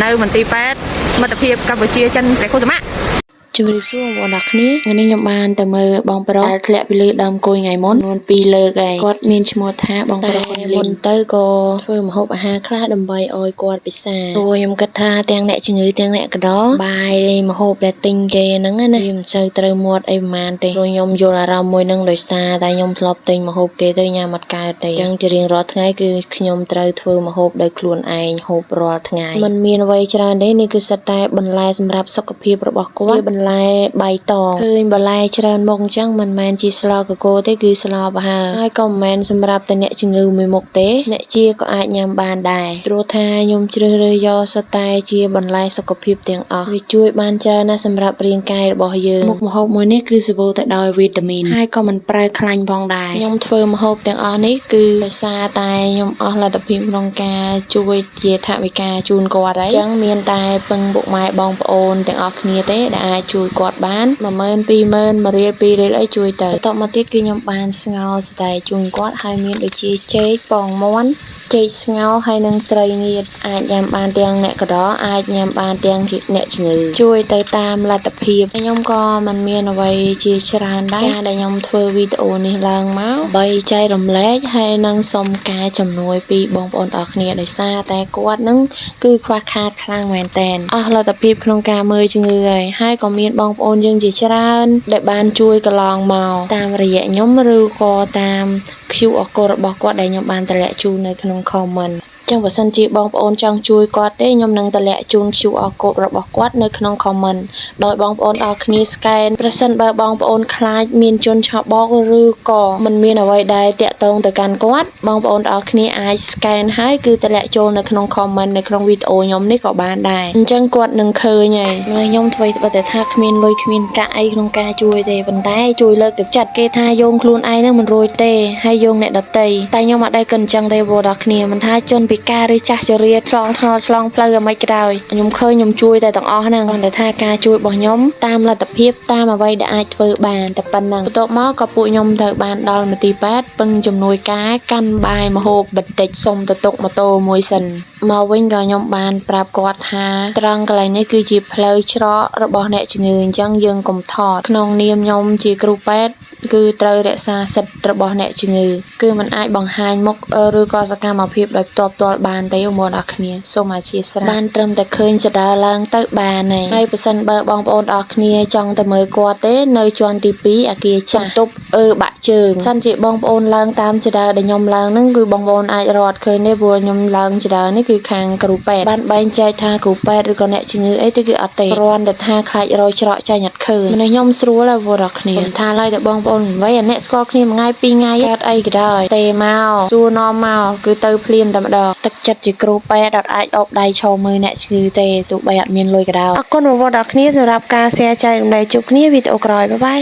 នៅមន្ទីរពេទ្យមិត្តភាពកម្ពុជាចិនព្រះកុសមាជំរាបសួរបងប្អូនគ្នាថ្ងៃនេះខ្ញុំបានទៅមើលបងប្រុសដែលធ្លាក់ពីលើដើមគួយថ្ងៃមុននួន2លើកហើយគាត់មានឈ្មោះថាបងប្រុសគាត់មុនទៅក៏ធ្វើម្ហូបអាហារខ្លះដើម្បីឲ្យគាត់ពិសាព្រោះខ្ញុំគិតថាទាំងអ្នកជំងឺទាំងអ្នកកដោបាយម្ហូបដែលទិញគេហ្នឹងណាវាមិនសូវត្រូវមាត់អីប្រហែលទេព្រោះខ្ញុំយល់អារម្មណ៍មួយហ្នឹងដោយសារតែខ្ញុំធ្លាប់ទិញម្ហូបគេទៅញ៉ាំអត់កើតទេអញ្ចឹងជារៀងរាល់ថ្ងៃគឺខ្ញុំត្រូវធ្វើម្ហូបដោយខ្លួនឯងហូបរាល់ថ្ងៃมันមានអ្វីច្រើនទេនេះគឺសិតតែបន្លែសម្រាប់សុខភាពរបស់គាត់បន្លែបៃតងឃើញបន្លែច្រើនមុខអញ្ចឹងមិនមែនជាស្លកកូរទេគឺស្លបហើហើយក៏មិនមែនសម្រាប់តែអ្នកជំងឺមួយមុខទេអ្នកជាក៏អាចញ៉ាំបានដែរព្រោះថាខ្ញុំជ្រើសរើសយកសុទ្ធតែជាបន្លែសុខភាពទាំងអស់វាជួយបានច្រើនណាស់សម្រាប់រាងកាយរបស់យើងមុខម្ហូបមួយនេះគឺសម្បូរទៅដោយវីតាមីនហើយក៏មិនប្រែខ្លាញ់ផងដែរខ្ញុំធ្វើម្ហូបទាំងអស់នេះគឺដោយសារតែខ្ញុំអស់លទ្ធភាពក្នុងការជួយជាថវិកាជូនគាត់ហើយអញ្ចឹងមានតែពឹងពុកម៉ែបងប្អូនទាំងអស់គ្នាទេដែលអាចជួយគាត់បាន10000 20000 1រៀល2រៀលអីជួយទៅបន្ទាប់មកទៀតគឺខ្ញុំបានស្ងោរស្តែកជូនគាត់ហើយមានដូចជាចេកពងមាន់ចេកស្ងោរហើយនឹងត្រីងៀតអាចញ៉ាំបានទាំងអ្នកកដោអាចញ៉ាំបានទាំងអ្នកជំងឺជួយទៅតាមលទ្ធភាពខ្ញុំក៏មិនមានអ្វីជាច្រើនដែរការដែលខ្ញុំធ្វើវីដេអូនេះឡើងមកបីចែករំលែកហើយនឹងសូមការជំនួយពីបងប្អូនអរគ្នាដោយសារតែគាត់នឹងគឺខ្វះខាតខ្លាំងមែនតើអស់លទ្ធភាពក្នុងការមើលជំងឺហើយក៏មានបងប្អូនយើងជាច្រើនដែលបានជួយកន្លងមកតាមរយៈខ្ញុំឬក៏តាម QR code របស់គាត់ដែលខ្ញុំបានតម្លាក់ជូននៅក្នុង comment ចឹងបើសិនជាបងប្អូនចង់ជួយគាត់ទេខ្ញុំនឹងតម្លាក់ជូន QR code របស់គាត់នៅក្នុង comment ដោយបងប្អូនអរគ្នា scan ប្រសិនបើបងប្អូនខ្លាចមានជនឆបោកឬក៏មិនមានអ្វីដែលតាក់ទងទៅកាន់គាត់បងប្អូនអរគ្នាអាច scan ហើយគឺតម្លាក់ចូលនៅក្នុង comment នៅក្នុងវីដេអូខ្ញុំនេះក៏បានដែរអញ្ចឹងគាត់នឹងឃើញហើយខ្ញុំធ្វើតែថាគ្មានលុយគ្មានកាក់អីក្នុងការជួយទេប៉ុន្តែជួយលើកទឹកចិត្តគេថាយោងខ្លួនឯងនឹងមិនរួចទេហើយយោងអ្នកដទៃតែខ្ញុំអត់ដែរគិតអញ្ចឹងទេបងប្អូនអរគ្នាមិនថាជនពិការឬចាស់ជរាឆ្លងផ្លូវអ្មេចក៏ដោយខ្ញុំឃើញខ្ញុំជួយតែទាំងអស់ហ្នឹងគ្រាន់តែថាការជួយរបស់ខ្ញុំតាមលទ្ធភាពតាមអ្វីដែលអាចធ្វើបានតែប៉ុណ្ណឹងបន្ទាប់មកក៏ពួកខ្ញុំត្រូវបានដល់មន្ទីរពេទ្យពឹងជំនួយការកាន់បាយម្ហូបបន្តិចសុំទៅទុកម៉ូតូមួយសិនមកវិញក៏ខ្ញុំបានប្រាប់គាត់ថាត្រង់កន្លែងនេះគឺជាផ្លូវច្រករបស់អ្នកជំងឺអញ្ចឹងយើងកុំថតក្នុងនាមខ្ញុំជាគ្រូពេទ្យគឺត្រូវរក្សាសិទ្ធិរបស់អ្នកជំងឺគឺมันអាចបង្ហាញមុខឬក៏សកម្មភាពដោយផ្ទាល់បានទេបងប្អូនអរគ្នាសូមអធិស្ឋានបានត្រឹមតែឃើញស្ដារឡើងទៅបានហើយបើសិនបើបងប្អូនអរគ្នាចង់ទៅមើលគាត់ទេនៅជាន់ទី2អគារចាស់ទប់បាក់ជើងសិនជាបងប្អូនឡើងតាមស្ដារដែលខ្ញុំឡើងហ្នឹងគឺបងប្អូនអាចរត់ឃើញទេព្រោះខ្ញុំឡើងស្ដារនេះគឺខាងគ្រូពេទ្យបានបែងចែកថាគ្រូពេទ្យឬក៏អ្នកជំងឺអីទៅគឺអត់ទេគ្រាន់តែថាខ្លាចរយច្រកចាញ់អត់ឃើញមនុស្សខ្ញុំស្រួលហើយបងប្អូនអរគ្នាថាឡើយតែបងប្អូនវិញអាអ្នកស្គាល់គ្នាមួយថ្ងៃពីរថ្ងៃកើតអីក៏ដោយទេមកសួរនាំមកគឺទៅភ្លាមតែម្ដងទឹកចិត្តជាគ្រូពេទ្យអត់អាចអបដៃឈរមើលអ្នកជំងឺទេទោះបីអត់មានលុយក៏ដោយអរគុណបងប្អូនអរគ្នាសម្រាប់ការ share ចែករំលែកជួបគ្នាវីដេអូក្រោយបាយបាយ